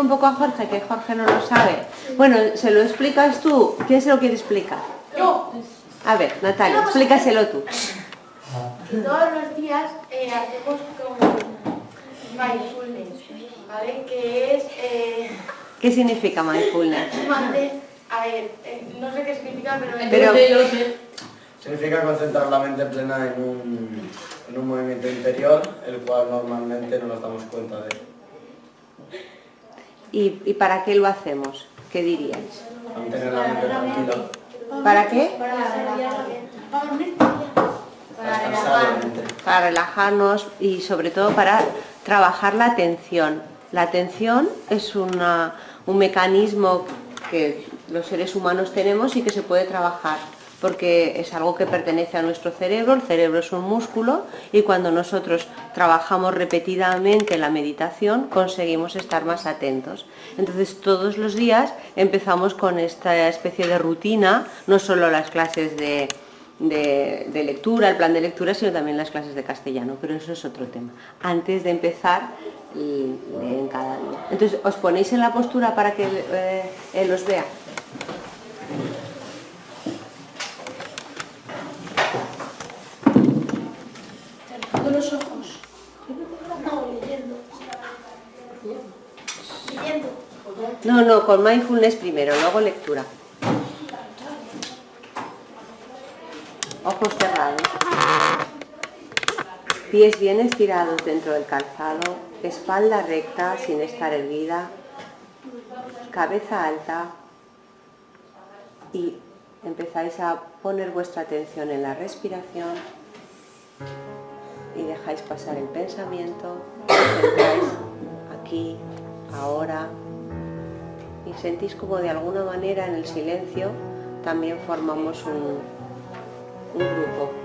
un poco a Jorge, que Jorge no lo sabe. Bueno, ¿se lo explicas tú? ¿Quién se lo quiere explicar? Yo. A ver, Natalia, explícaselo tú. Que todos los días hacemos como mindfulness, ¿vale? Que es... ¿Qué significa mindfulness? A ver, no sé qué significa, Pero Yo lo sé. Significa concentrar la mente plena en un movimiento interior, el cual normalmente no nos damos cuenta de. ¿Y para qué lo hacemos? ¿Qué diríais? Mantener la mente tranquila. ¿Para qué? para dormir. Para descansar la mente. Para relajarnos y sobre todo para trabajar la atención. La atención es un mecanismo que los seres humanos tenemos y que se puede trabajar, porque es algo que pertenece a nuestro cerebro. El cerebro es un músculo y cuando nosotros trabajamos repetidamente la meditación conseguimos estar más atentos. Entonces todos los días empezamos con esta especie de rutina, no solo las clases de lectura, el plan de lectura, sino también las clases de castellano, pero eso es otro tema. Antes de empezar, leen cada día. Entonces, ¿os ponéis en la postura para que él os vea? Cerrando los ojos. No, leyendo. Leyendo. No, con mindfulness primero, luego lectura. Ojos cerrados. Pies bien estirados dentro del calzado, espalda recta sin estar erguida, cabeza alta y empezáis a poner vuestra atención en la respiración y dejáis pasar el pensamiento, os centráis aquí, ahora y sentís como de alguna manera en el silencio también formamos un grupo.